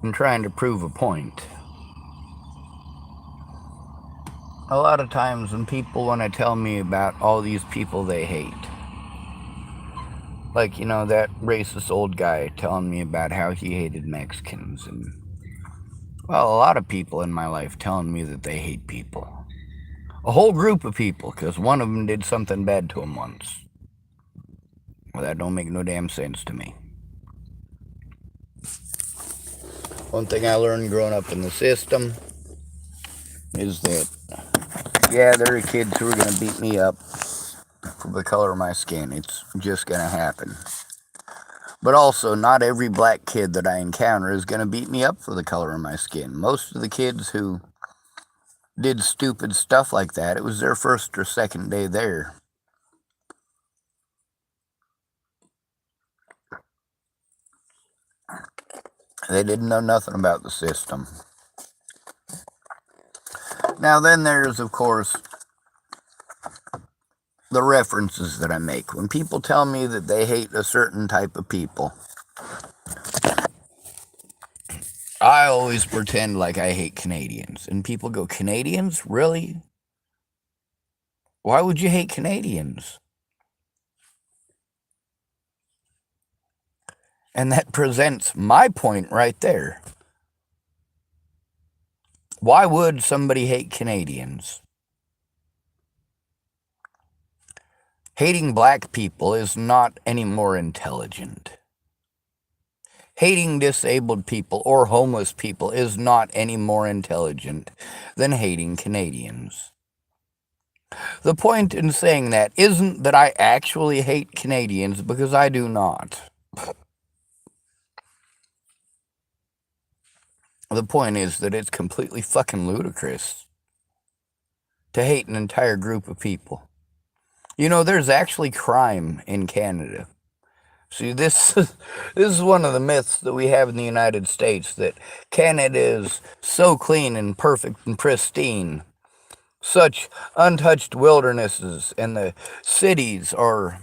and trying to prove a point. A lot of times when people want to tell me about all these people they hate, like, that racist old guy telling me about how he hated Mexicans, and, well, a lot of people in my life telling me that they hate people. A whole group of people, because one of them did something bad to him once. Well, that don't make no damn sense to me. One thing I learned growing up in the system is that, yeah, there are kids who are going to beat me up for the color of my skin. It's just going to happen. But also, not every black kid that I encounter is going to beat me up for the color of my skin. Most of the kids who did stupid stuff like that, it was their first or second day there. They didn't know nothing about the system. Now then there's, of course, the references that I make. When people tell me that they hate a certain type of people, I always pretend like I hate Canadians. And people go, Canadians? Really? Why would you hate Canadians? And that presents my point right there. Why would somebody hate Canadians? Hating black people is not any more intelligent. Hating disabled people or homeless people is not any more intelligent than hating Canadians. The point in saying that isn't that I actually hate Canadians, because I do not. The point is that it's completely fucking ludicrous to hate an entire group of people. There's actually crime in Canada. See, this is one of the myths that we have in the United States, that Canada is so clean and perfect and pristine, such untouched wildernesses, and the cities are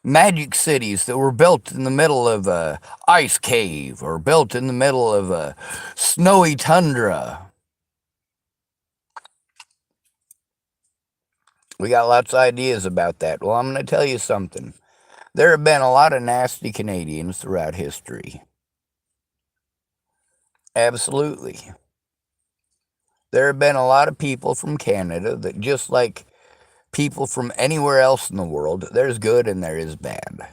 magic cities that were built in the middle of a ice cave or built in the middle of a snowy tundra. We got lots of ideas about that. Well, I'm going to tell you something. There have been a lot of nasty Canadians throughout history. Absolutely. There have been a lot of people from Canada that, just like people from anywhere else in the world, there's good and there is bad.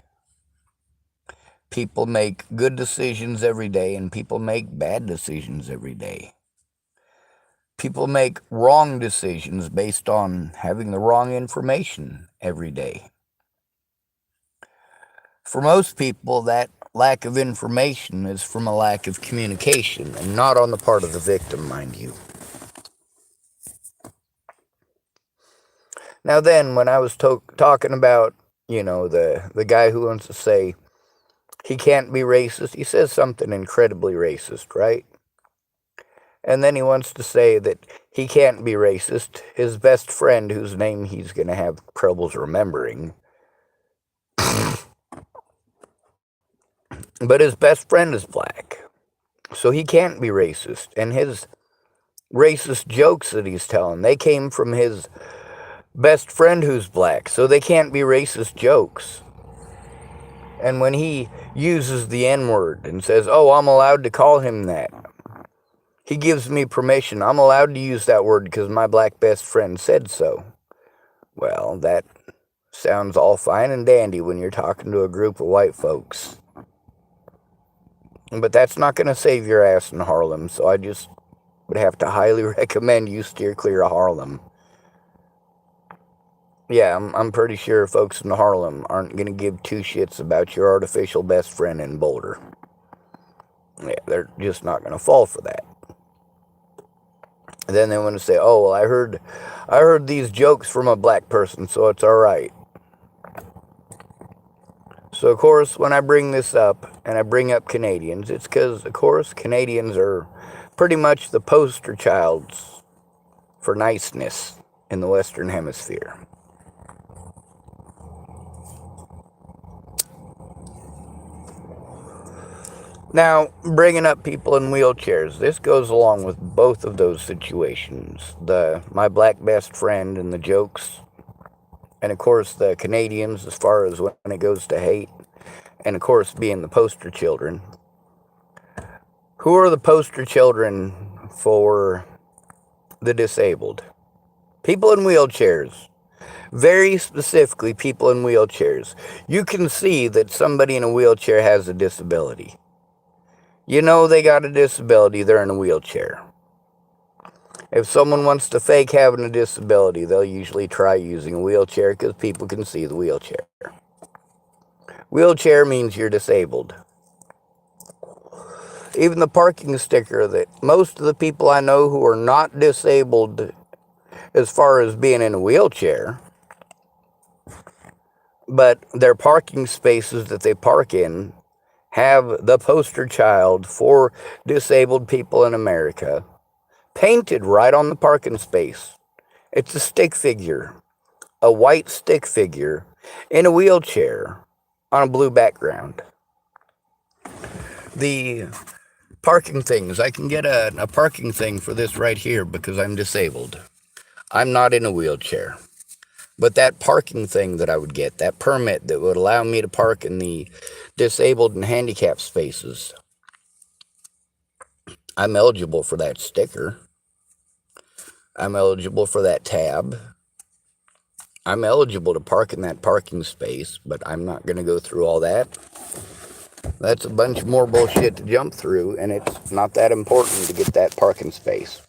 People make good decisions every day and people make bad decisions every day. People make wrong decisions based on having the wrong information every day. For most people, that lack of information is from a lack of communication, and not on the part of the victim, mind you. Now then, when I was talking about, the guy who wants to say he can't be racist, he says something incredibly racist, right? And then he wants to say that he can't be racist. His best friend, whose name he's going to have troubles remembering, but his best friend is black, so he can't be racist. And his racist jokes that he's telling, they came from his best friend who's black, so they can't be racist jokes. And when he uses the N-word and says, oh, I'm allowed to call him that, he gives me permission, I'm allowed to use that word because my black best friend said so. Well, that sounds all fine and dandy when you're talking to a group of white folks. But that's not going to save your ass in Harlem, so I just would have to highly recommend you steer clear of Harlem. Yeah, I'm pretty sure folks in Harlem aren't going to give two shits about your artificial best friend in Boulder. Yeah, they're just not going to fall for that. And then they want to say, oh, well, I heard these jokes from a black person, so it's all right. So, of course, when I bring this up, and I bring up Canadians, it's because, of course, Canadians are pretty much the poster childs for niceness in the Western Hemisphere. Now, bringing up people in wheelchairs, this goes along with both of those situations. My black best friend and the jokes, and of course the Canadians as far as when it goes to hate, and of course being the poster children. Who are the poster children for the disabled? People in wheelchairs. Very specifically, people in wheelchairs. You can see that somebody in a wheelchair has a disability. You know they got a disability, they're in a wheelchair. If someone wants to fake having a disability, they'll usually try using a wheelchair because people can see the wheelchair. Wheelchair means you're disabled. Even the parking sticker that most of the people I know who are not disabled as far as being in a wheelchair, but their parking spaces that they park in have the poster child for disabled people in America painted right on the parking space. It's a stick figure, a white stick figure in a wheelchair on a blue background. The parking things, I can get a parking thing for this right here because I'm disabled. I'm not in a wheelchair. But that parking thing that I would get, that permit that would allow me to park in the disabled and handicapped spaces, I'm eligible for that sticker. I'm eligible for that tab. I'm eligible to park in that parking space, but I'm not going to go through all that. That's a bunch more bullshit to jump through, and it's not that important to get that parking space,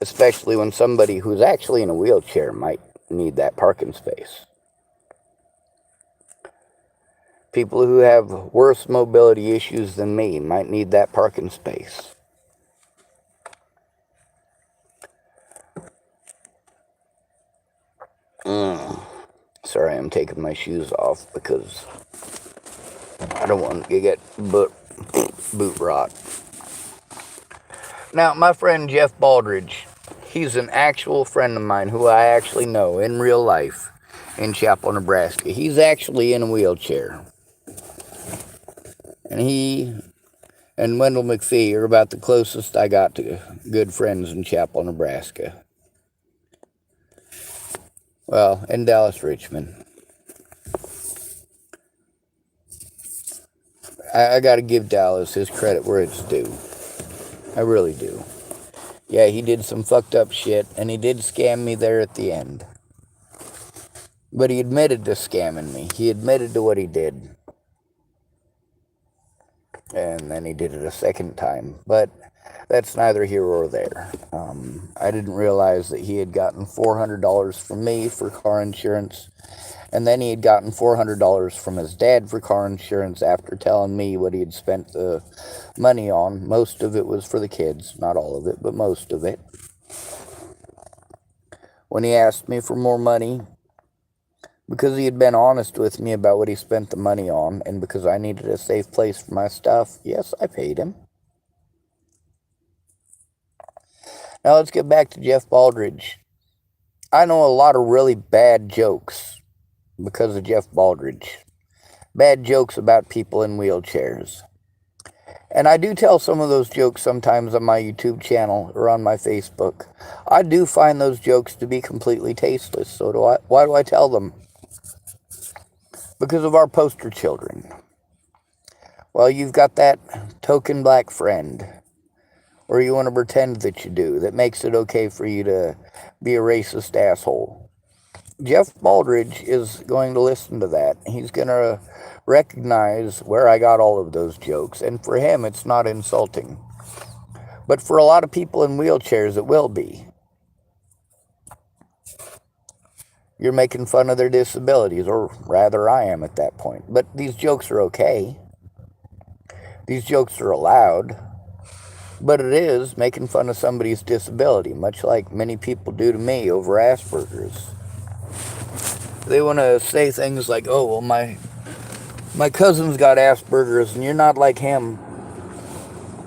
especially when somebody who's actually in a wheelchair might need that parking space. People who have worse mobility issues than me might need that parking space. Sorry, I'm taking my shoes off because I don't want to get boot rot. Now, my friend Jeff Baldridge, he's an actual friend of mine who I actually know in real life in Chapel, Nebraska. He's actually in a wheelchair. And he and Wendell McPhee are about the closest I got to good friends in Chapel, Nebraska. Well, in Dallas, Richmond. I got to give Dallas his credit where it's due. I really do. Yeah, he did some fucked up shit, and he did scam me there at the end. But he admitted to scamming me. He admitted to what he did. And then he did it a second time. But that's neither here or there. I didn't realize that he had gotten $400 from me for car insurance. And then he had gotten $400 from his dad for car insurance after telling me what he had spent the money on. Most of it was for the kids. Not all of it, but most of it. When he asked me for more money, because he had been honest with me about what he spent the money on, and because I needed a safe place for my stuff, yes, I paid him. Now let's get back to Jeff Baldridge. I know a lot of really bad jokes because of Jeff Baldridge. Bad jokes about people in wheelchairs. And I do tell some of those jokes sometimes on my YouTube channel or on my Facebook. I do find those jokes to be completely tasteless. So why do I tell them? Because of our poster children. Well, you've got that token black friend, or you want to pretend that you do, that makes it okay for you to be a racist asshole. Jeff Baldridge is going to listen to that. He's going to recognize where I got all of those jokes, and for him, it's not insulting. But for a lot of people in wheelchairs, it will be. You're making fun of their disabilities, or rather I am at that point. But these jokes are okay. These jokes are allowed. But it is making fun of somebody's disability, much like many people do to me over Asperger's. They want to say things like, oh, well, my cousin's got Asperger's and you're not like him.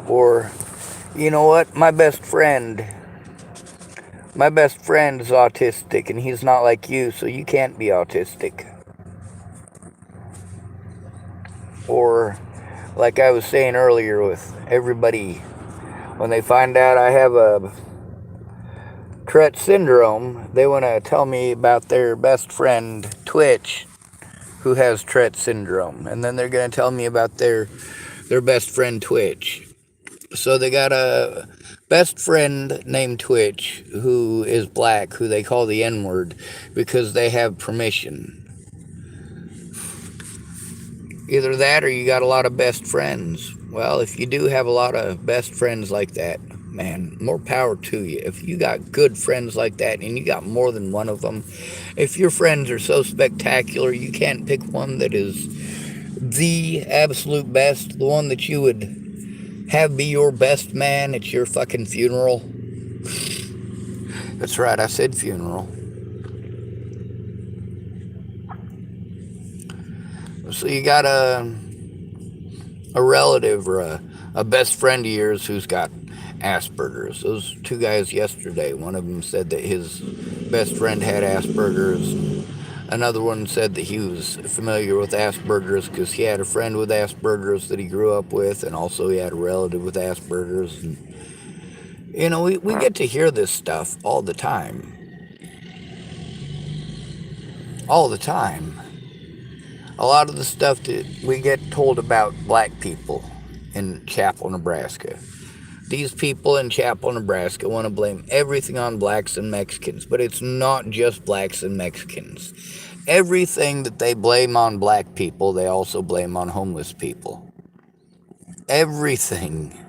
Or, you know what, my best friend is autistic and he's not like you, so you can't be autistic. Or, like I was saying earlier with everybody, when they find out I have a Tourette syndrome, they want to tell me about their best friend, Twitch, who has Tourette syndrome. And then they're going to tell me about their best friend, Twitch. So they got a best friend named Twitch who is black, who they call the N-word because they have permission. Either that or you got a lot of best friends. Well, if you do have a lot of best friends like that, man, more power to you. If you got good friends like that and you got more than one of them, if your friends are so spectacular you can't pick one that is the absolute best, the one that you would have be your best man at your fucking funeral. That's right, I said funeral. So you got a relative or a best friend of yours who's got Asperger's. Those two guys yesterday, one of them said that his best friend had Asperger's. Another one said that he was familiar with Asperger's because he had a friend with Asperger's that he grew up with, and also he had a relative with Asperger's. And, you know, we get to hear this stuff all the time. All the time. A lot of the stuff that we get told about black people in Chapel, Nebraska. These people in Chapel, Nebraska want to blame everything on blacks and Mexicans, but it's not just blacks and Mexicans. Everything that they blame on black people, they also blame on homeless people. Everything.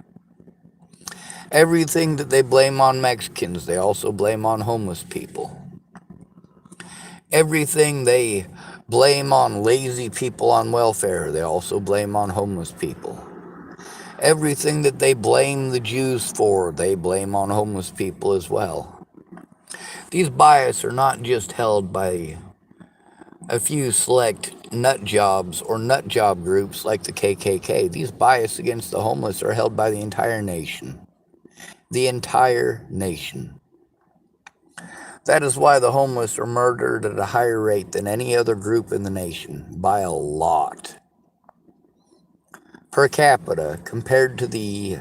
Everything that they blame on Mexicans, they also blame on homeless people. Everything they blame on lazy people on welfare, they also blame on homeless people. Everything that they blame the Jews for, they blame on homeless people as well. These biases are not just held by a few select nut jobs or nut job groups like the KKK. These biases against the homeless are held by the entire nation. The entire nation. That is why the homeless are murdered at a higher rate than any other group in the nation, by a lot. Per capita, compared to the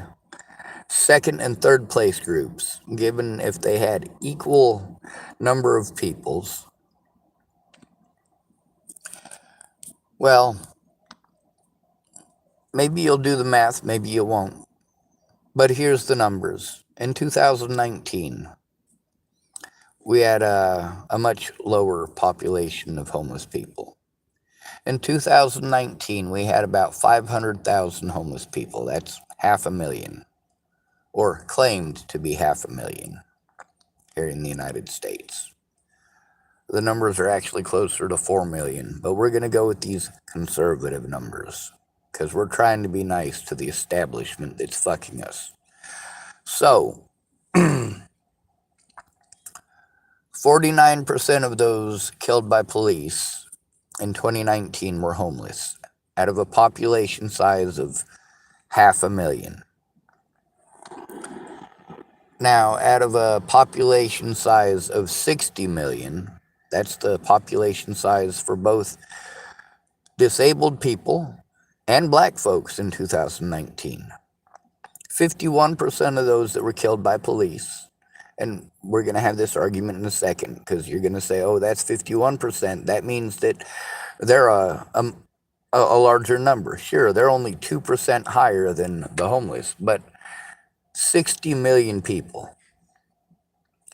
second and third place groups, given if they had equal number of peoples. Well, maybe you'll do the math, maybe you won't. But here's the numbers. In 2019, we had a much lower population of homeless people. In 2019, we had about 500,000 homeless people. That's 500,000, or claimed to be 500,000 here in the United States. The numbers are actually closer to 4 million, but we're going to go with these conservative numbers because we're trying to be nice to the establishment that's fucking us. So, 49% of those killed by police in 2019 were homeless, out of a population size of 500,000. Now, out of a population size of 60 million, that's the population size for both disabled people and black folks in 2019. 51% of those that were killed by police, and we're going to have this argument in a second because you're going to say, oh, that's 51%. That means that they're a larger number. Sure, they're only 2% higher than the homeless, but 60 million people.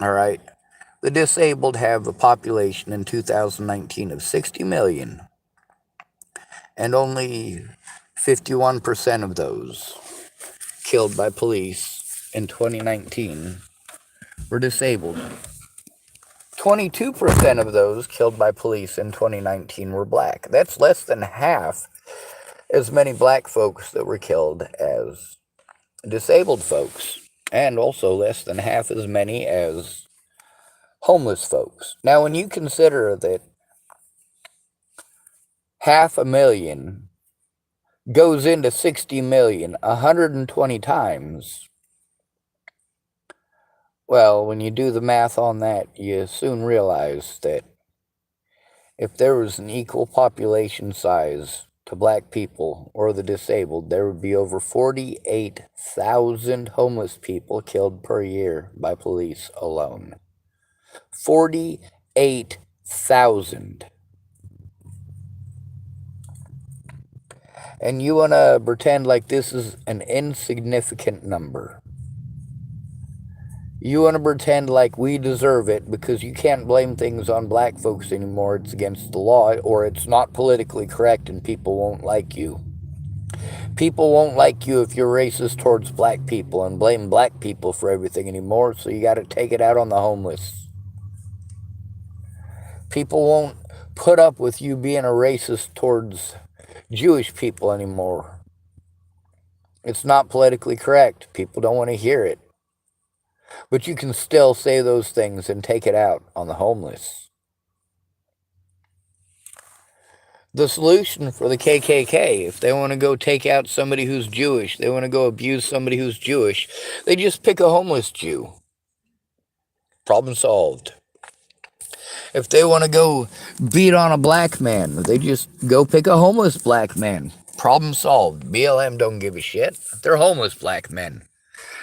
All right. The disabled have a population in 2019 of 60 million, and only 51% of those killed by police in 2019 were disabled. 22% of those killed by police in 2019 were black. That's less than half as many black folks that were killed as disabled folks, and also less than half as many as homeless folks. Now, when you consider that 500,000 goes into 60 million 120 times, well, when you do the math on that, you soon realize that if there was an equal population size to black people or the disabled, there would be over 48,000 homeless people killed per year by police alone. 48,000. And you want to pretend like this is an insignificant number. You want to pretend like we deserve it because you can't blame things on black folks anymore. It's against the law, or it's not politically correct and people won't like you. People won't like you if you're racist towards black people and blame black people for everything anymore, so you got to take it out on the homeless. People won't put up with you being a racist towards Jewish people anymore. It's not politically correct. People don't want to hear it. But you can still say those things and take it out on the homeless. The solution for the KKK, if they want to go take out somebody who's Jewish, they want to go abuse somebody who's Jewish, they just pick a homeless Jew. Problem solved. If they want to go beat on a black man, they just go pick a homeless black man. Problem solved. BLM don't give a shit. They're homeless black men.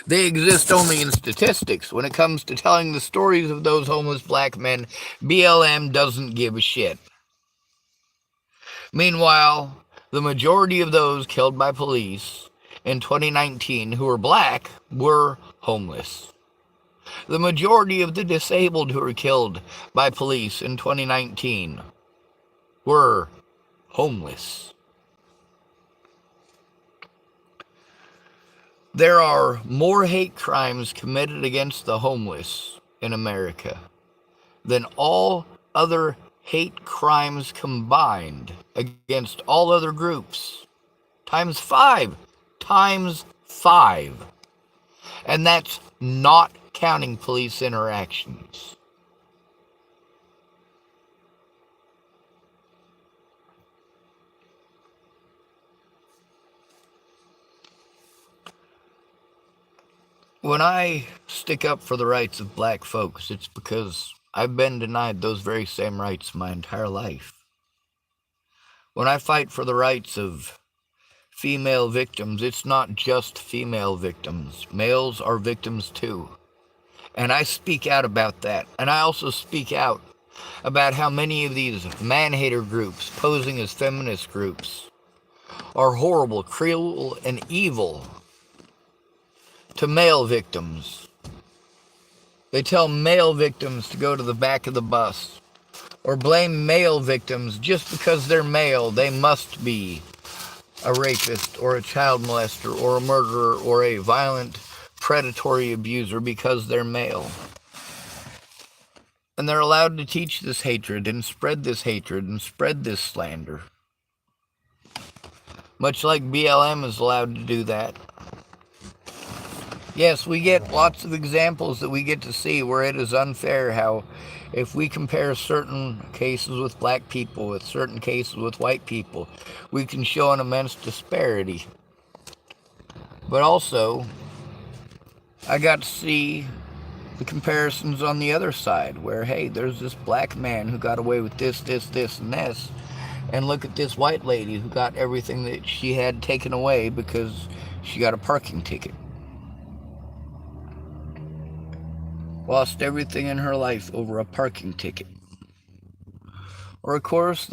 They exist only in statistics. When it comes to telling the stories of those homeless black men, BLM doesn't give a shit. Meanwhile, the majority of those killed by police in 2019 who were black were homeless. The majority of the disabled who were killed by police in 2019 were homeless. There are more hate crimes committed against the homeless in America than all other hate crimes combined against all other groups. Times 5. Times 5. And that's not counting police interactions. When I stick up for the rights of black folks, it's because I've been denied those very same rights my entire life. When I fight for the rights of female victims, it's not just female victims. Males are victims too. And I speak out about that. And I also speak out about how many of these man-hater groups, posing as feminist groups, are horrible, cruel, and evil to male victims. They tell male victims to go to the back of the bus, or blame male victims just because they're male. They must be a rapist or a child molester or a murderer or a violent predatory abuser because they're male. And they're allowed to teach this hatred and spread this slander. Much like BLM is allowed to do that. Yes, we get lots of examples that we get to see where it is unfair how if we compare certain cases with black people with certain cases with white people, we can show an immense disparity. But also, I got to see the comparisons on the other side where, hey, there's this black man who got away with this, and this, and look at this white lady who got everything that she had taken away because she got a parking ticket. Lost everything in her life over a parking ticket. Or of course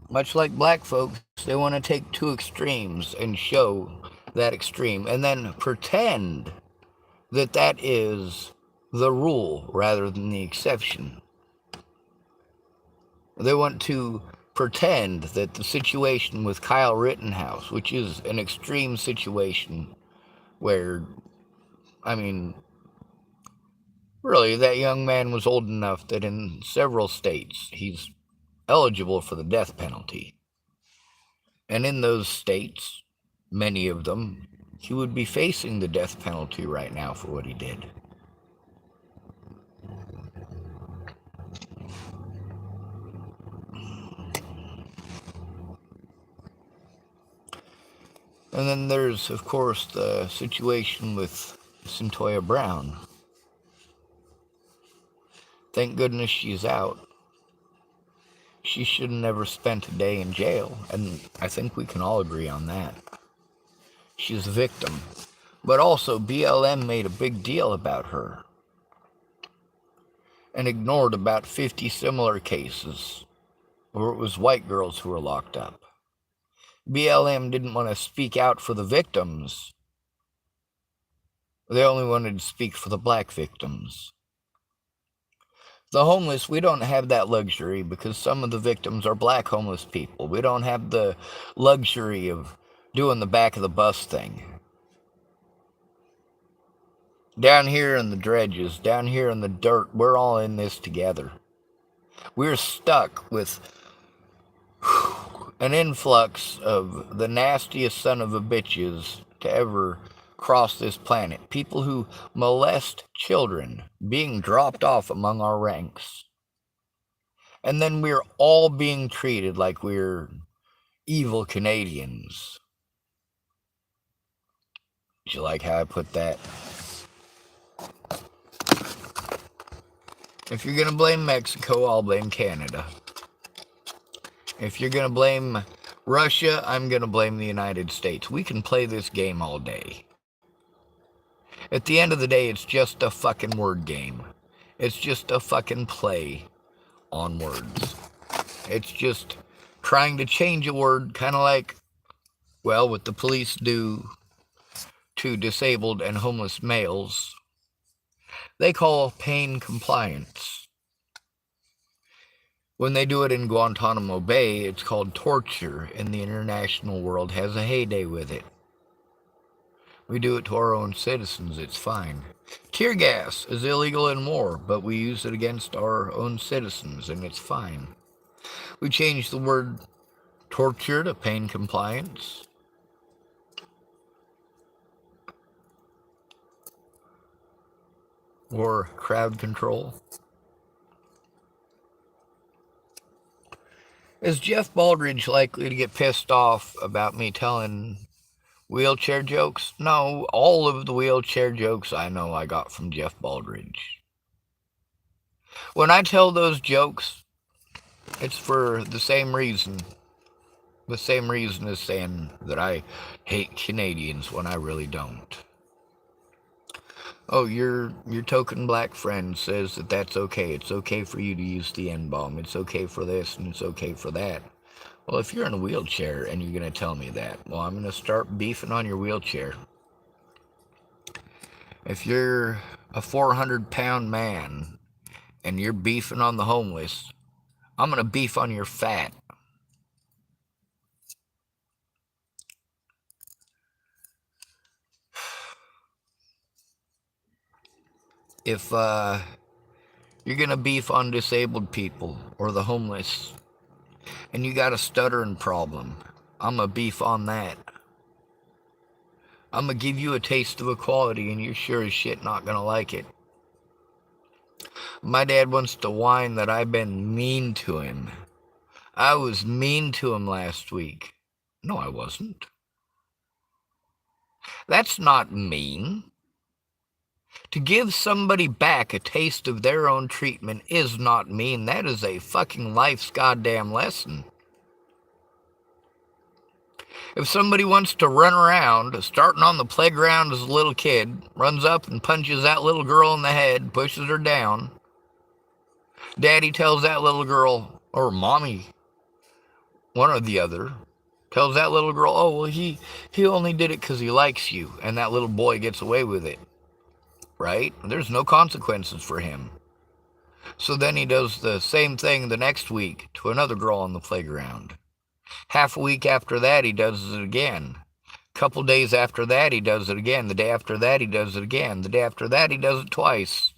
much like black folks, they want to take two extremes and show that extreme and then pretend that that is the rule rather than the exception. They want to pretend that the situation with Kyle Rittenhouse, which is an extreme situation where, really, that young man was old enough that in several states he's eligible for the death penalty. And in those states, many of them, he would be facing the death penalty right now for what he did. And then there's, of course, the situation with Cyntoia Brown. Thank goodness she's out. She should have never spent a day in jail, and I think we can all agree on that. She's a victim. But also, BLM made a big deal about her and ignored about 50 similar cases where it was white girls who were locked up. BLM didn't want to speak out for the victims. They only wanted to speak for the black victims. The homeless, we don't have that luxury because some of the victims are black homeless people. We don't have the luxury of doing the back of the bus thing. Down here in the dredges, down here in the dirt, we're all in this together. We're stuck with an influx of the nastiest son of a bitches to ever cross this planet. People who molest children being dropped off among our ranks. And then we're all being treated like we're evil Canadians. Do you like how I put that? If you're gonna blame Mexico, I'll blame Canada. If you're gonna blame Russia, I'm gonna blame the United States. We can play this game all day. At the end of the day, it's just a fucking word game. It's just a fucking play on words. It's just trying to change a word, kind of like, well, what the police do to disabled and homeless males. They call pain compliance. When they do it in Guantanamo Bay, it's called torture, and the international world has a heyday with it. We do it to our own citizens, it's fine. Tear gas is illegal in war, but we use it against our own citizens, and it's fine. We changed the word torture to pain compliance. Or crowd control. Is Jeff Baldridge likely to get pissed off about me telling wheelchair jokes? No, all of the wheelchair jokes I know I got from Jeff Baldridge. When I tell those jokes, it's for the same reason. The same reason as saying that I hate Canadians when I really don't. Oh, your token black friend says that that's okay. It's okay for you to use the N-bomb. It's okay for this and it's okay for that. Well, if you're in a wheelchair and you're going to tell me that, well, I'm going to start beefing on your wheelchair. If you're a 400-pound man and you're beefing on the homeless, I'm going to beef on your fat. If you're going to beef on disabled people or the homeless and you got a stuttering problem, I'm going to beef on that. I'm going to give you a taste of equality and you're sure as shit not going to like it. My dad wants to whine that I've been mean to him. I was mean to him last week. No, I wasn't. That's not mean. To give somebody back a taste of their own treatment is not mean. That is a fucking life's goddamn lesson. If somebody wants to run around, starting on the playground as a little kid, runs up and punches that little girl in the head, pushes her down, daddy tells that little girl, or mommy, one or the other, tells that little girl, oh, well, he only did it because he likes you, and that little boy gets away with it. Right? There's no consequences for him. So then he does the same thing the next week to another girl on the playground. Half a week after that, he does it again. A couple days after that, he does it again. The day after that, he does it again. The day after that, he does it twice.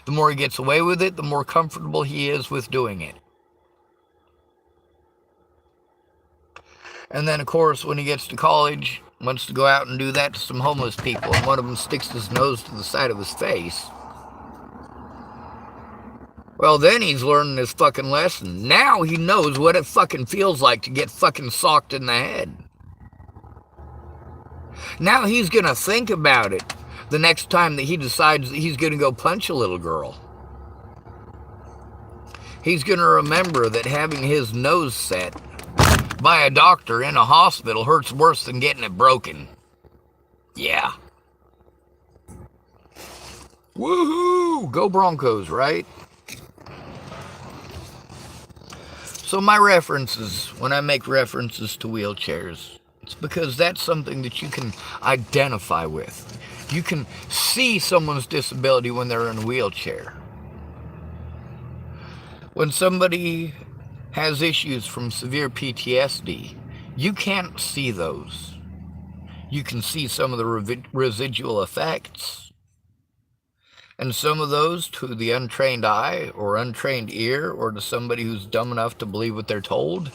The more he gets away with it, the more comfortable he is with doing it. And then, of course, when he gets to college, wants to go out and do that to some homeless people, and one of them sticks his nose to the side of his face. Well, then he's learning his fucking lesson. Now he knows what it fucking feels like to get fucking socked in the head. Now he's gonna think about it the next time that he decides that he's gonna go punch a little girl. he's going to remember that having his nose set by a doctor in a hospital hurts worse than getting it broken. Yeah. Woohoo! Go Broncos, right? So my references, when I make references to wheelchairs, it's because that's something that you can identify with. You can see someone's disability when they're in a wheelchair. When somebody has issues from severe PTSD, you can't see those. You can see some of the residual effects. And some of those, to the untrained eye or untrained ear, or to somebody who's dumb enough to believe what they're told,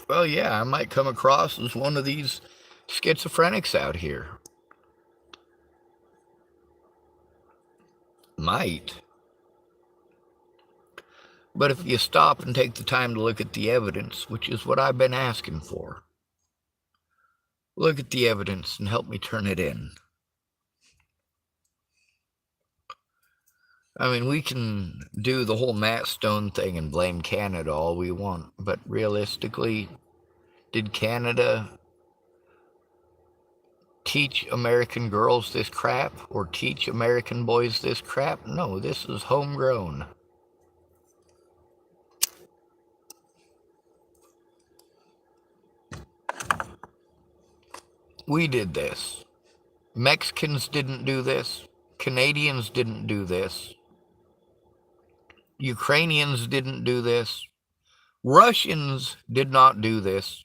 well, yeah, I might come across as one of these schizophrenics out here. Might. But if you stop and take the time to look at the evidence, which is what I've been asking for, look at the evidence and help me turn it in. I mean, we can do the whole Matt Stone thing and blame Canada all we want, but realistically, did Canada teach American girls this crap or teach American boys this crap? No, this is homegrown. We did this. Mexicans didn't do this. Canadians didn't do this. Ukrainians didn't do this. Russians did not do this.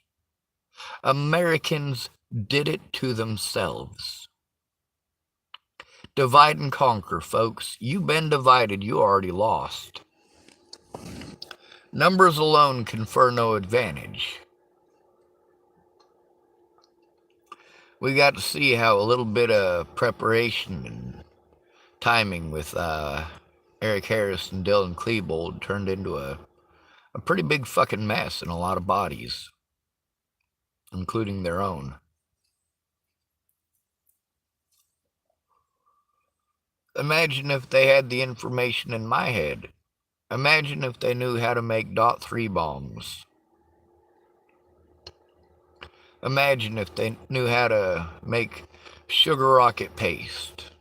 Americans did it to themselves. Divide and conquer, folks. You've been divided, you already lost. Numbers alone confer no advantage. We got to see how a little bit of preparation and timing with Eric Harris and Dylan Klebold turned into a pretty big fucking mess in a lot of bodies, including their own. Imagine if they had the information in my head. Imagine if they knew how to make .3 bombs. Imagine if they knew how to make sugar rocket paste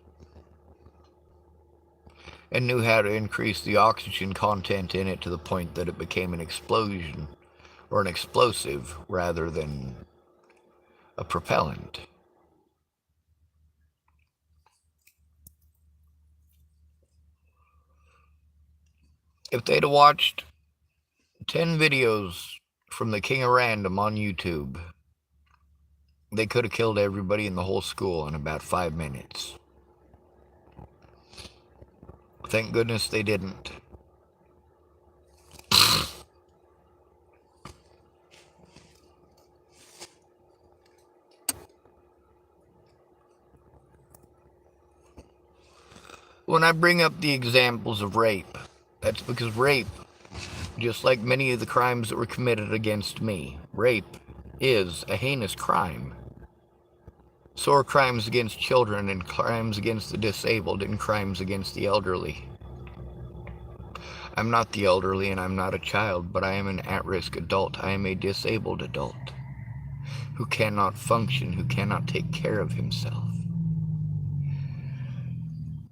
and knew how to increase the oxygen content in it to the point that it became an explosion or an explosive rather than a propellant. If they'd have watched 10 videos from the King of Random on YouTube, they could have killed everybody in the whole school in about 5 minutes. Thank goodness they didn't. When I bring up the examples of rape, that's because rape, just like many of the crimes that were committed against me, rape is a heinous crime. So are crimes against children and crimes against the disabled and crimes against the elderly. I'm not the elderly and I'm not a child, but I am an at-risk adult. I am a disabled adult who cannot function, who cannot take care of himself.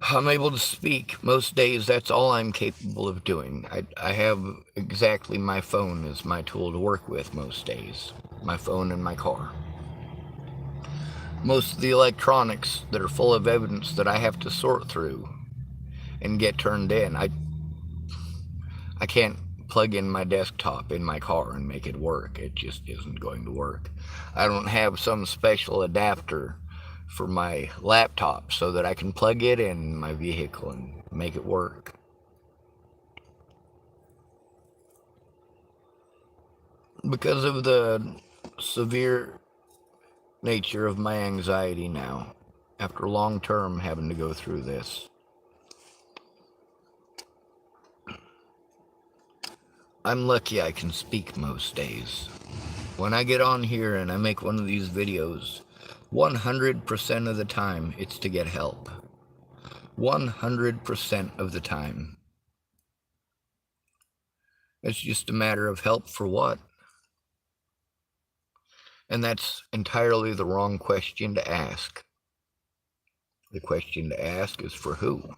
I'm able to speak. Most days, that's all I'm capable of doing. I have exactly my phone as my tool to work with most days. My phone and my car. Most of the electronics that are full of evidence that I have to sort through and get turned in, I can't plug in my desktop in my car and make it work. It just isn't going to work. I don't have some special adapter for my laptop so that I can plug it in my vehicle and make it work. Because of the severe nature of my anxiety now, after long term having to go through this, I'm lucky I can speak most days. When I get on here and I make one of these videos, 100% of the time, it's to get help. 100% of the time. It's just a matter of help for what? And that's entirely the wrong question to ask. The question to ask is for who?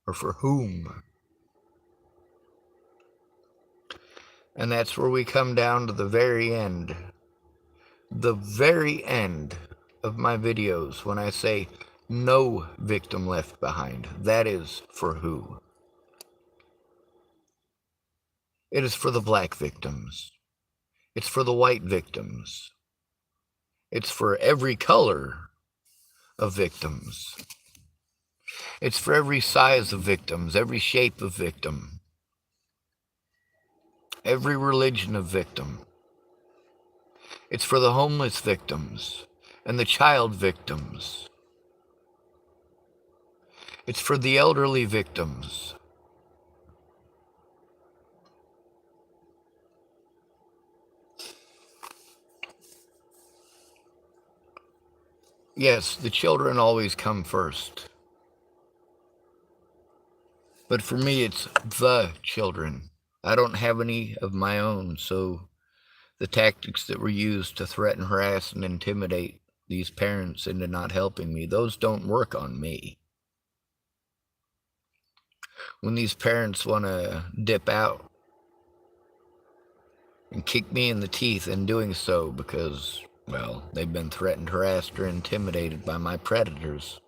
Or for whom? And that's where we come down to the very end. The very end of my videos when I say no victim left behind. That is for who? It is for the black victims. It's for the white victims. It's for every color of victims. It's for every size of victims, every shape of victim, every religion of victim. It's for the homeless victims and the child victims. It's for the elderly victims. Yes, the children always come first. But for me, it's the children. I don't have any of my own, so the tactics that were used to threaten, harass, and intimidate these parents into not helping me, those don't work on me. When these parents want to dip out and kick me in the teeth in doing so because, well, they've been threatened, harassed, or intimidated by my predators.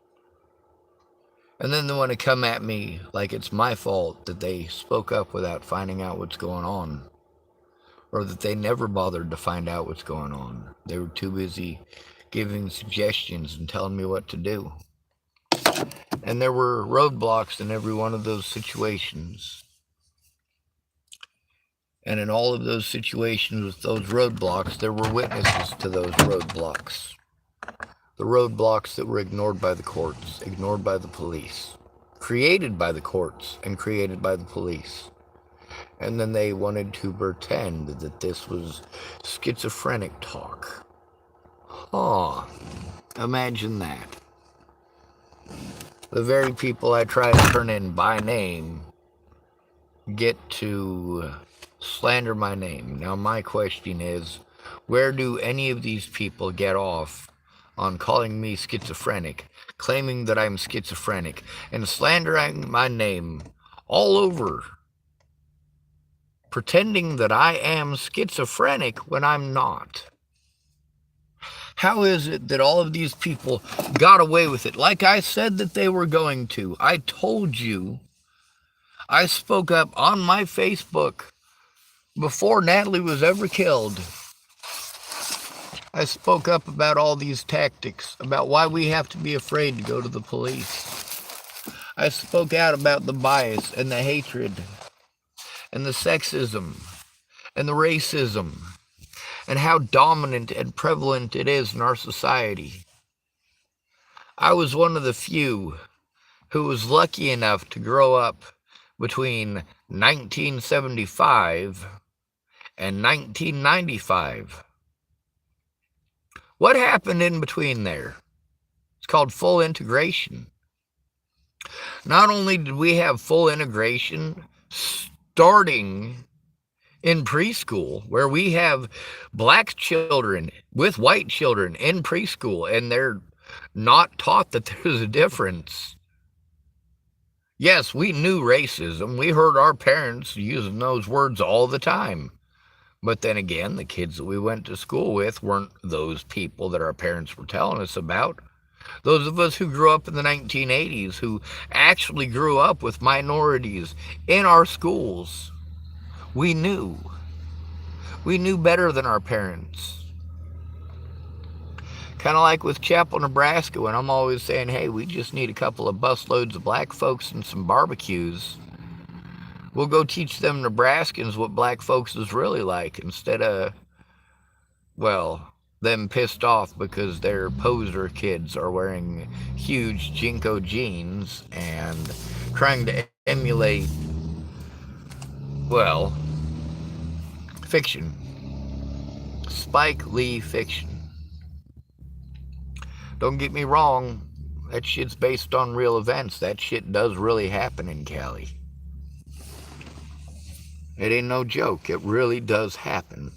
And then they want to come at me like it's my fault that they spoke up without finding out what's going on. Or that they never bothered to find out what's going on. They were too busy giving suggestions and telling me what to do. And there were roadblocks in every one of those situations. And in all of those situations with those roadblocks, there were witnesses to those roadblocks. The roadblocks that were ignored by the courts, ignored by the police, created by the courts and created by the police. And then they wanted to pretend that this was schizophrenic talk. Oh, imagine that. The very people I try to turn in by name get to slander my name. Now my question is, where do any of these people get off on calling me schizophrenic, claiming that I'm schizophrenic, and slandering my name all over, pretending that I am schizophrenic when I'm not? How is it that all of these people got away with it like I said that they were going to? I told you. I spoke up on my Facebook before Natalie was ever killed. I spoke up about all these tactics, about why we have to be afraid to go to the police. I spoke out about the bias and the hatred and the sexism and the racism and how dominant and prevalent it is in our society. I was one of the few who was lucky enough to grow up between 1975 and 1995. What happened in between there? It's called full integration. Not only did we have full integration starting in preschool, where we have black children with white children in preschool, and they're not taught that there's a difference. Yes, we knew racism. We heard our parents using those words all the time. But then again, the kids that we went to school with weren't those people that our parents were telling us about. Those of us who grew up in the 1980s, who actually grew up with minorities in our schools, we knew. We knew better than our parents. Kind of like with Chapel, Nebraska, when I'm always saying, hey, we just need a couple of busloads of black folks and some barbecues. We'll go teach them Nebraskans what black folks is really like, instead of, well, them pissed off because their poser kids are wearing huge Jinko jeans and trying to emulate, well, fiction. Spike Lee fiction. Don't get me wrong, that shit's based on real events. That shit does really happen in Cali. It ain't no joke. It really does happen.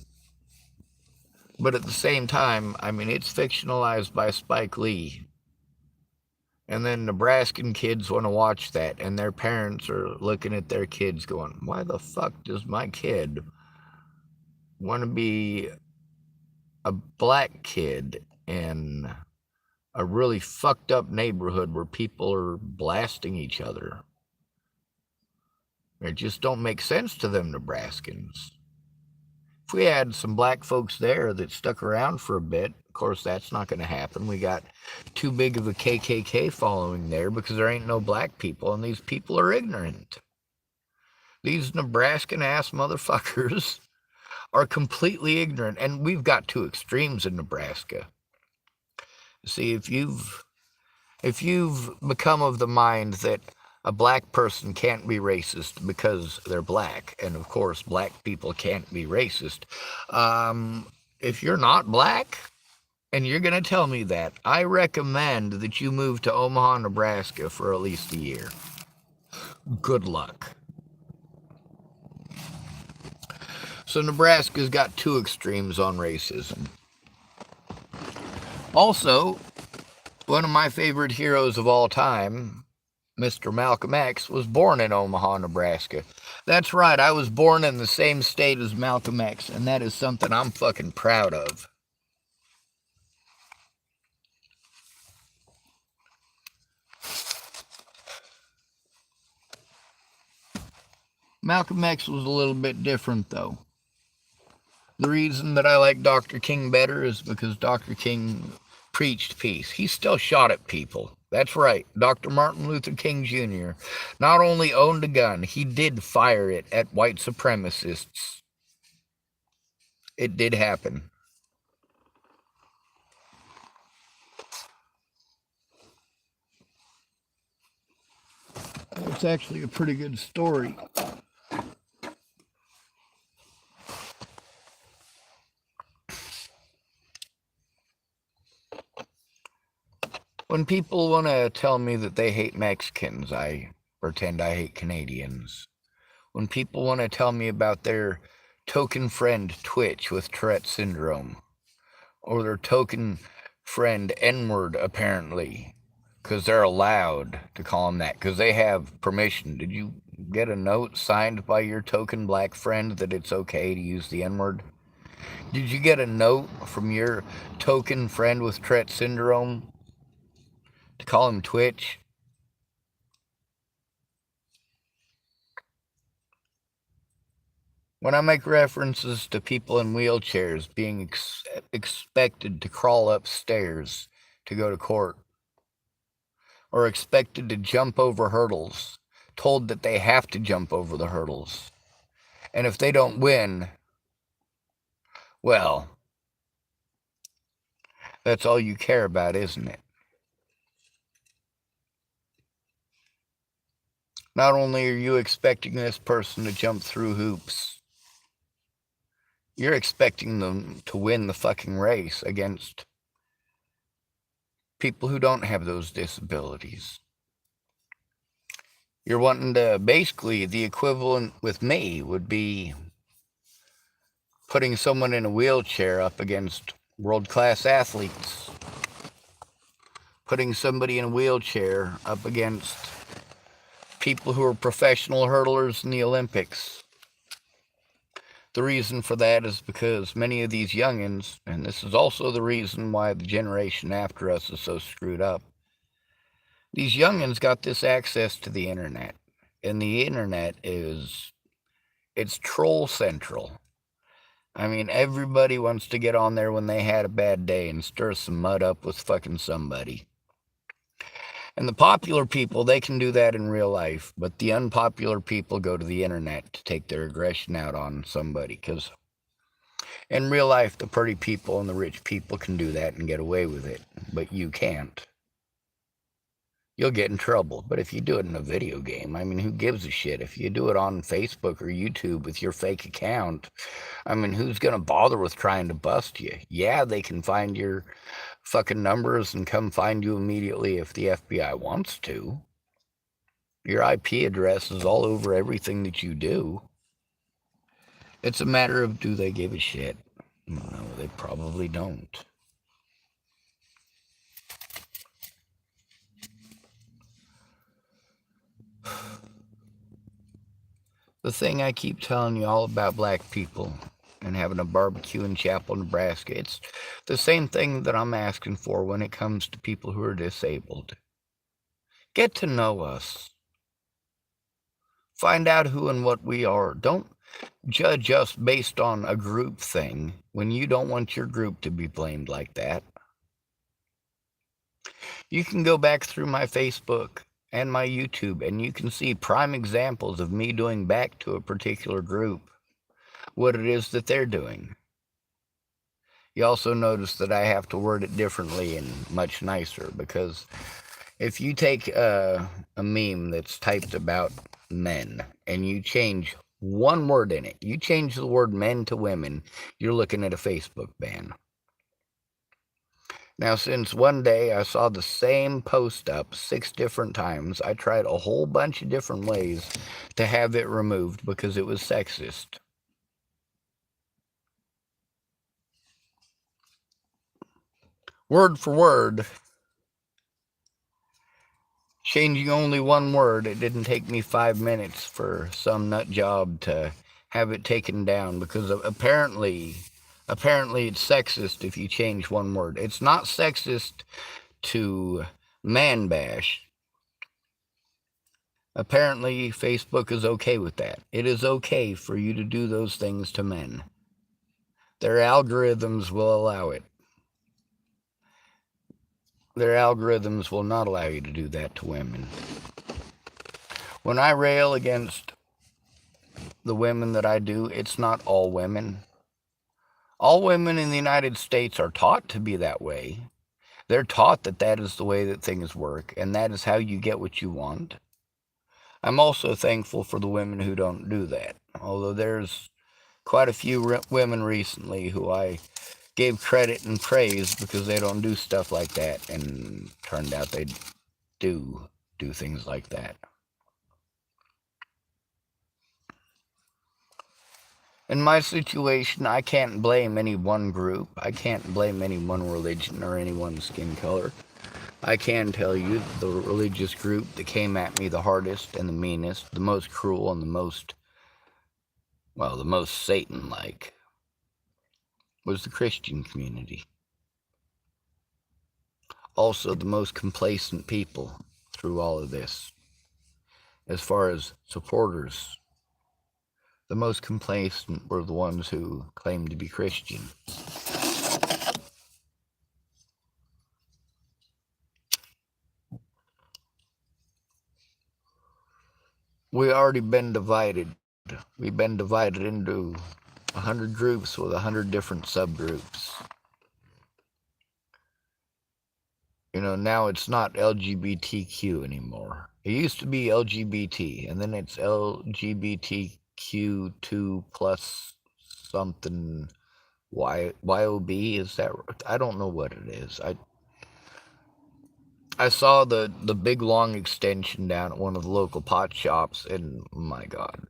But at the same time, I mean, it's fictionalized by Spike Lee. And then Nebraskan kids want to watch that, and their parents are looking at their kids going, why the fuck does my kid want to be a black kid in a really fucked up neighborhood where people are blasting each other? It just don't make sense to them Nebraskans. If we had some black folks there that stuck around for a bit, of course, that's not going to happen. We got too big of a KKK following there because there ain't no black people, and these people are ignorant. These Nebraskan-ass motherfuckers are completely ignorant, and we've got two extremes in Nebraska. See, if you've become of the mind that a black person can't be racist because they're black, and of course black people can't be racist. If you're not black and you're going to tell me that, I recommend that you move to Omaha, Nebraska for at least a year. Good luck. So Nebraska's got two extremes on racism. Also, one of my favorite heroes of all time, Mr. Malcolm X, was born in Omaha, Nebraska. That's right, I was born in the same state as Malcolm X, and that is something I'm fucking proud of. Malcolm X was a little bit different, though. The reason that I like Dr. King better is because Dr. King preached peace. He still shot at people. That's right. Dr. Martin Luther King Jr. not only owned a gun, he did fire it at white supremacists. It did happen. It's actually a pretty good story. When people want to tell me that they hate Mexicans, I pretend I hate Canadians. When people want to tell me about their token friend Twitch with Tourette syndrome, or their token friend N-word, apparently, because they're allowed to call him that, because they have permission. Did you get a note signed by your token black friend that it's okay to use the N-word? Did you get a note from your token friend with Tourette syndrome to call him Twitch? When I make references to people in wheelchairs being expected to crawl upstairs to go to court, or expected to jump over hurdles, told that they have to jump over the hurdles, and if they don't win, well, that's all you care about, isn't it? Not only are you expecting this person to jump through hoops, you're expecting them to win the fucking race against people who don't have those disabilities. You're wanting to, basically, the equivalent with me would be putting someone in a wheelchair up against world-class athletes. Putting somebody in a wheelchair up against people who are professional hurdlers in the Olympics. The reason for that is because many of these youngins, and this is also the reason why the generation after us is so screwed up, these youngins got this access to the internet. And the internet it's troll central. I mean, everybody wants to get on there when they had a bad day and stir some mud up with fucking somebody. And the popular people, they can do that in real life, but the unpopular people go to the internet to take their aggression out on somebody, because in real life, the pretty people and the rich people can do that and get away with it, but you can't. You'll get in trouble. But if you do it in a video game, I mean, who gives a shit? If you do it on Facebook or YouTube with your fake account, I mean, who's going to bother with trying to bust you? Yeah, they can find your fucking numbers and come find you immediately if the FBI wants to. Your IP address is all over everything that you do. It's a matter of, do they give a shit? No, they probably don't. The thing I keep telling you all about black people and having a barbecue in Chapel, Nebraska, it's the same thing that I'm asking for when it comes to people who are disabled. Get to know us. Find out who and what we are. Don't judge us based on a group thing when you don't want your group to be blamed like that. You can go back through my Facebook and my YouTube and you can see prime examples of me doing back to a particular group what it is that they're doing. You also notice that I have to word it differently and much nicer, because if you take a meme that's typed about men and you change one word in it, you change the word men to women, you're looking at a Facebook ban. Now, since one day I saw the same post up 6 different times, I tried a whole bunch of different ways to have it removed because it was sexist. Word for word, changing only one word, it didn't take me 5 minutes for some nut job to have it taken down, because apparently it's sexist if you change one word. It's not sexist to man bash. Apparently Facebook is okay with that. It is okay for you to do those things to men. Their algorithms will allow it. Their algorithms will not allow you to do that to women. When I rail against the women that I do, it's not all women. All women in the United States are taught to be that way. They're taught that that is the way that things work, and that is how you get what you want. I'm also thankful for the women who don't do that, although there's quite a few women recently who I gave credit and praise because they don't do stuff like that, and turned out they do things like that. In my situation, I can't blame any one group. I can't blame any one religion or any one skin color. I can tell you the religious group that came at me the hardest and the meanest, the most cruel and the most Satan-like, was the Christian community. Also the most complacent people through all of this. As far as supporters, the most complacent were the ones who claimed to be Christian. We already been divided. We've been divided into 100 groups with 100 different subgroups. You know, now it's not LGBTQ anymore. It used to be LGBT, and then it's LGBTQ2 plus something. YOB, is that? I don't know what it is. I saw the big long extension down at one of the local pot shops, and my God,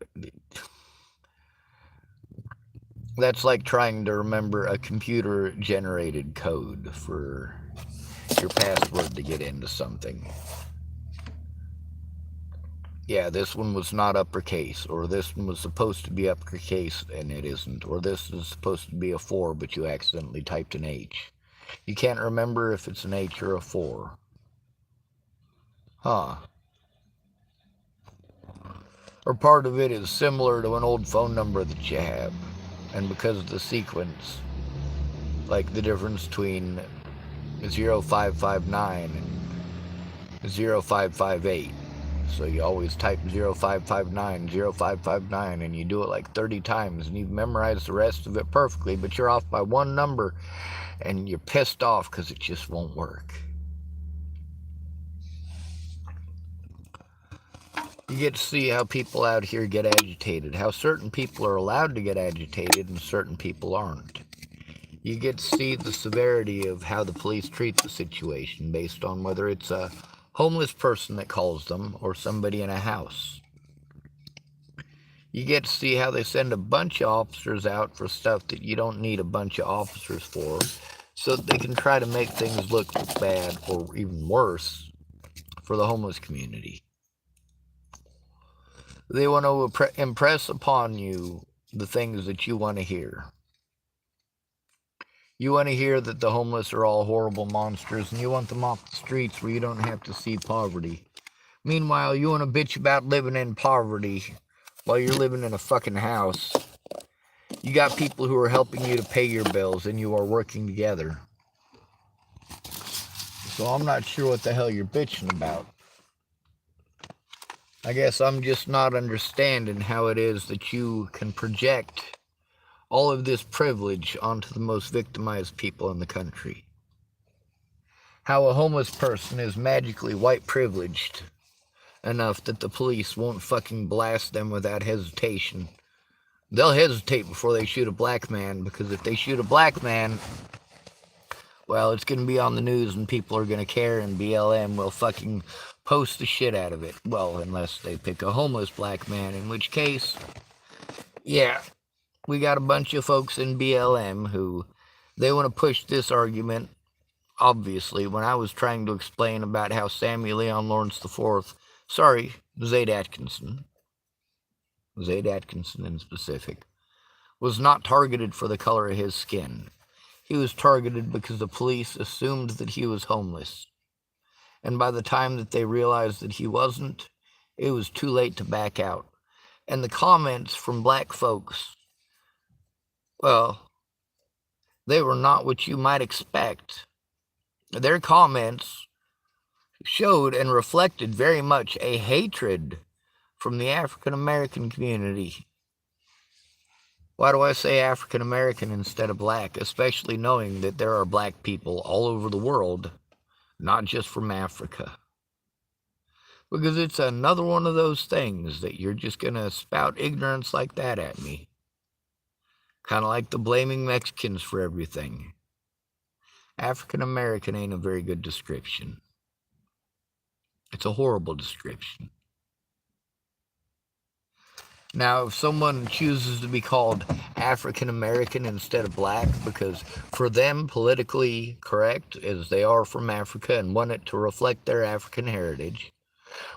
that's like trying to remember a computer generated code for your password to get into something. Yeah, this one was not uppercase, or this one was supposed to be uppercase and it isn't, or this is supposed to be a 4 but you accidentally typed an H. You can't remember if it's an H or a 4. Huh. Or part of it is similar to an old phone number that you have, and because of the sequence, like the difference between 0559 and 0558. So you always type 0559, 0559, and you do it like 30 times, and you've memorized the rest of it perfectly, but you're off by one number, and you're pissed off because it just won't work. You get to see how people out here get agitated, how certain people are allowed to get agitated and certain people aren't. You get to see the severity of how the police treat the situation based on whether it's a homeless person that calls them or somebody in a house. You get to see how they send a bunch of officers out for stuff that you don't need a bunch of officers for, so that they can try to make things look bad or even worse for the homeless community. They want to impress upon you the things that you want to hear. You want to hear that the homeless are all horrible monsters, and you want them off the streets where you don't have to see poverty. Meanwhile, you want to bitch about living in poverty while you're living in a fucking house. You got people who are helping you to pay your bills, and you are working together. So I'm not sure what the hell you're bitching about. I guess I'm just not understanding how it is that you can project all of this privilege onto the most victimized people in the country. How a homeless person is magically white privileged enough that the police won't fucking blast them without hesitation. They'll hesitate before they shoot a black man, because if they shoot a black man, well, it's going to be on the news and people are going to care, and BLM will fucking post the shit out of it. Well, unless they pick a homeless black man, in which case, yeah, we got a bunch of folks in BLM who, they want to push this argument. Obviously, when I was trying to explain about how Samuel Leon Lawrence IV, Zaid Atkinson in specific, was not targeted for the color of his skin. He was targeted because the police assumed that he was homeless. And by the time that they realized that he wasn't, it was too late to back out. And the comments from black folks, well, they were not what you might expect. Their comments showed and reflected very much a hatred from the African American community. Why do I say African American instead of black, especially knowing that there are black people all over the world, not just from Africa? Because it's another one of those things that you're just going to spout ignorance like that at me. Kind of like the blaming Mexicans for everything. African American ain't a very good description. It's a horrible description. Now, if someone chooses to be called African American instead of black because for them politically correct, as they are from Africa and want it to reflect their African heritage,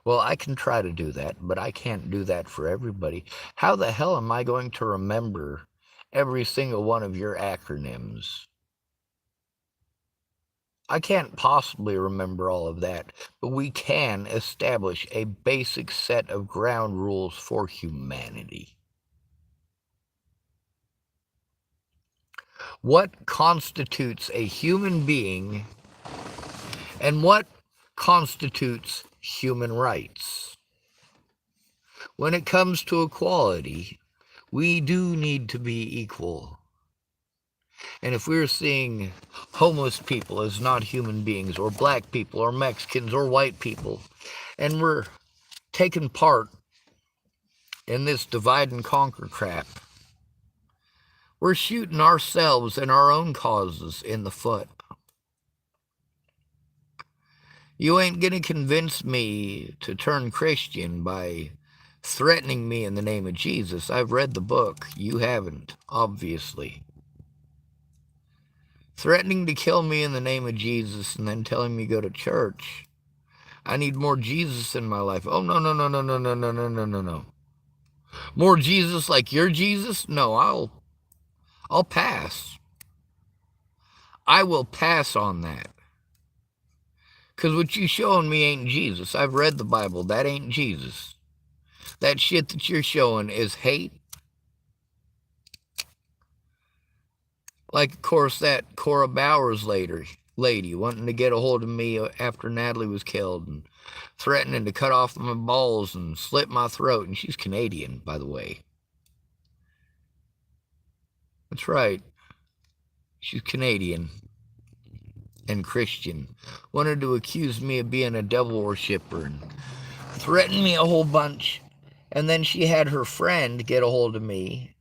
well, I can try to do that, but I can't do that for everybody. How the hell am I going to remember every single one of your acronyms? I can't possibly remember all of that, but we can establish a basic set of ground rules for humanity. What constitutes a human being and what constitutes human rights? When it comes to equality, we do need to be equal. And if we're seeing homeless people as not human beings, or black people, or Mexicans, or white people, and we're taking part in this divide and conquer crap, we're shooting ourselves and our own causes in the foot. You ain't gonna convince me to turn Christian by threatening me in the name of Jesus. I've read the book. You haven't, obviously. Threatening to kill me in the name of Jesus and then telling me to go to church. I need more Jesus in my life. Oh, no. More Jesus like your Jesus? No, I'll pass. I will pass on that. Because what you showing me ain't Jesus. I've read the Bible. That ain't Jesus. That shit that you're showing is hate. Like, of course, that Cora Bowers lady wanting to get a hold of me after Natalie was killed and threatening to cut off my balls and slit my throat. And she's Canadian, by the way. That's right. She's Canadian and Christian. Wanted to accuse me of being a devil worshiper and threatened me a whole bunch. And then she had her friend get a hold of me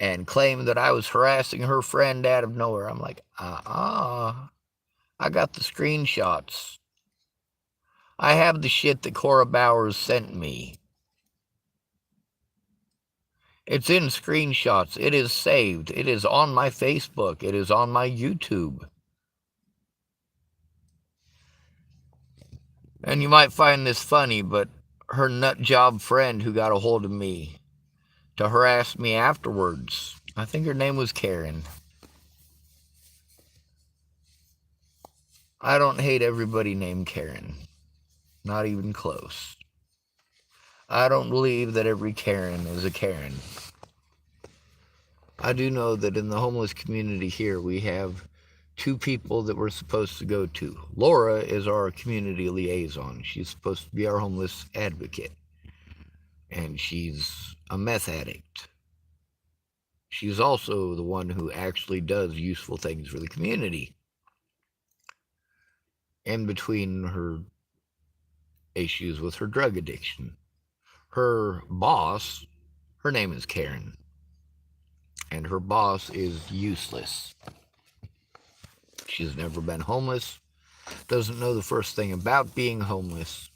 and claim that I was harassing her friend out of nowhere. I'm like, I got the screenshots. I have the shit that Cora Bowers sent me. It's in screenshots. It is saved. It is on my Facebook. It is on my YouTube. And you might find this funny, but her nut job friend who got a hold of me to harass me afterwards, I think her name was Karen. I don't hate everybody named Karen. Not even close. I don't believe that every Karen is a Karen. I do know that in the homeless community here, we have 2 people that we're supposed to go to. Laura is our community liaison. She's supposed to be our homeless advocate. And she's a meth addict. She's also the one who actually does useful things for the community. In between her issues with her drug addiction. Her boss, her name is Karen. And her boss is useless. She's never been homeless, doesn't know the first thing about being homeless.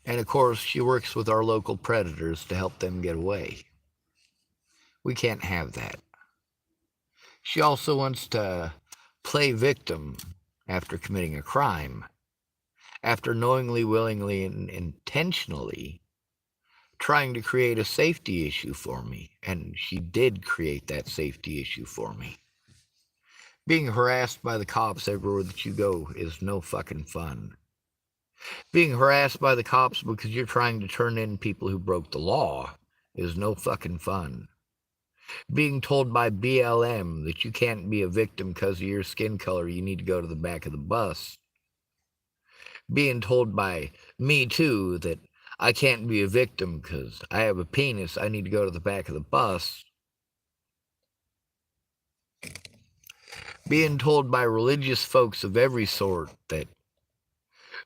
And of course, she works with our local predators to help them get away. We can't have that. She also wants to play victim after committing a crime, after knowingly, willingly, and intentionally trying to create a safety issue for me. And she did create that safety issue for me. Being harassed by the cops everywhere that you go is no fucking fun. Being harassed by the cops because you're trying to turn in people who broke the law is no fucking fun. Being told by BLM that you can't be a victim because of your skin color, you need to go to the back of the bus. Being told by Me Too that I can't be a victim because I have a penis, I need to go to the back of the bus. Being told by religious folks of every sort that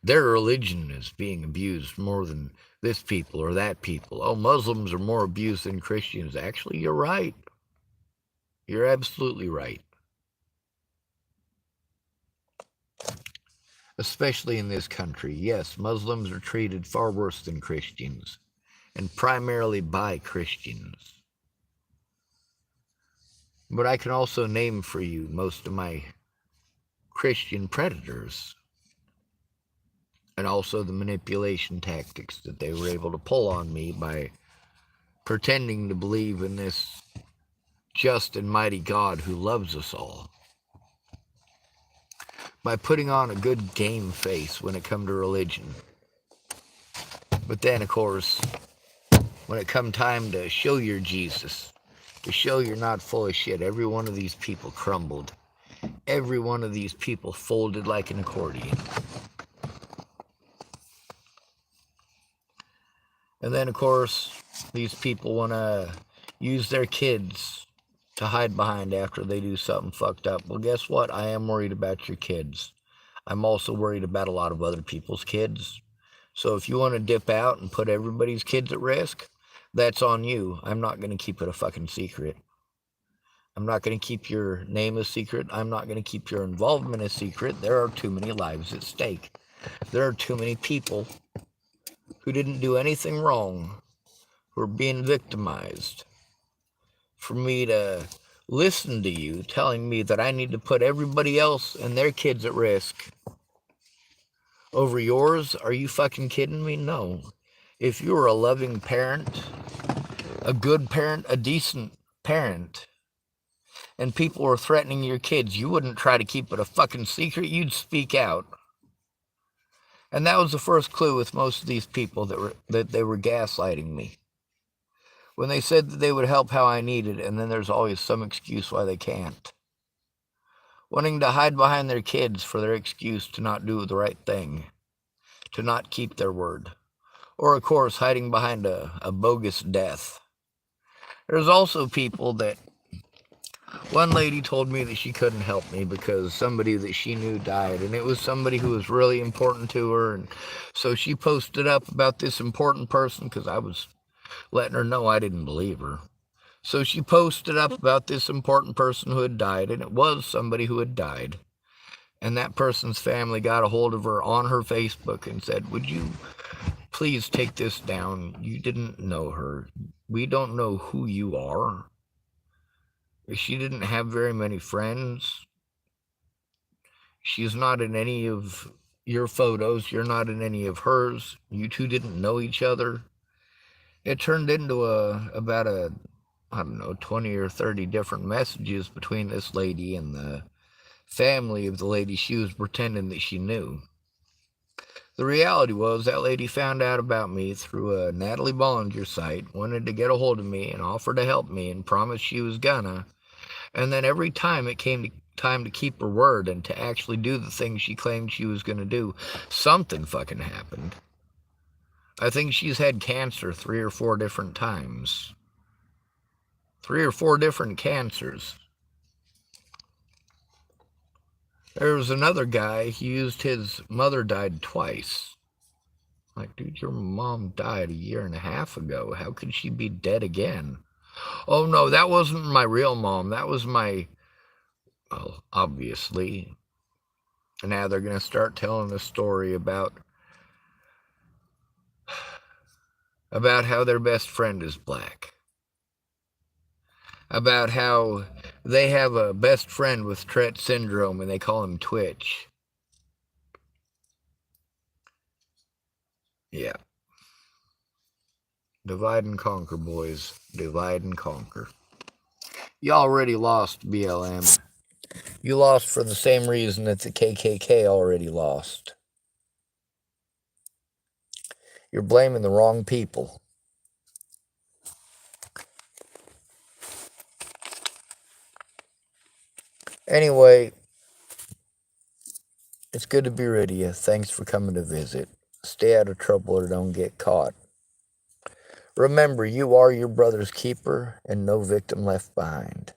their religion is being abused more than this people or that people. Oh, Muslims are more abused than Christians. Actually, you're right. You're absolutely right. Especially in this country. Yes, Muslims are treated far worse than Christians, and primarily by Christians. But I can also name for you most of my Christian predators, and also the manipulation tactics that they were able to pull on me by pretending to believe in this just and mighty God who loves us all. By putting on a good game face when it comes to religion. But then, of course, when it come time to show your Jesus, to show you're not full of shit, every one of these people crumbled. Every one of these people folded like an accordion. And then, of course, these people want to use their kids to hide behind after they do something fucked up. Well, guess what? I am worried about your kids. I'm also worried about a lot of other people's kids. So if you want to dip out and put everybody's kids at risk, that's on you. I'm not going to keep it a fucking secret. I'm not going to keep your name a secret. I'm not going to keep your involvement a secret. There are too many lives at stake. There are too many people who didn't do anything wrong, who are being victimized, for me to listen to you telling me that I need to put everybody else and their kids at risk over yours. Are you fucking kidding me? No. If you were a loving parent, a good parent, a decent parent, and people were threatening your kids, you wouldn't try to keep it a fucking secret. You'd speak out. And that was the first clue with most of these people that they were gaslighting me. When they said that they would help how I needed, and then there's always some excuse why they can't. Wanting to hide behind their kids for their excuse to not do the right thing, to not keep their word. Or, of course, hiding behind a bogus death. There's also people that... One lady told me that she couldn't help me because somebody that she knew died, and it was somebody who was really important to her, and so she posted up about this important person because I was letting her know I didn't believe her. So she posted up about this important person who had died, and it was somebody who had died. And that person's family got a hold of her on her Facebook and said, would you please take this down? You didn't know her. We don't know who you are. She didn't have very many friends. She's not in any of your photos. You're not in any of hers. You two didn't know each other. It turned into about I don't know, 20 or 30 different messages between this lady and the family of the lady she was pretending that she knew. The reality was that lady found out about me through a Natalie Bollinger site, wanted to get a hold of me and offered to help me and promised she was gonna. And then every time it came to time to keep her word and to actually do the things she claimed she was gonna do, something fucking happened. I think she's had cancer 3 or 4 different times. 3 or 4 different cancers. There was another guy, he used his mother died twice. Like, dude, your mom died 1.5 years ago. How could she be dead again? Oh, no, that wasn't my real mom. That was my, well, obviously. And now they're going to start telling a story about how their best friend is black. About how they have a best friend with Tourette syndrome and they call him Twitch. Yeah. Divide and conquer, boys. Divide and conquer. You already lost, BLM. You lost for the same reason that the KKK already lost. You're blaming the wrong people. Anyway, it's good to be rid of you. Thanks for coming to visit. Stay out of trouble or don't get caught. Remember, you are your brother's keeper and no victim left behind.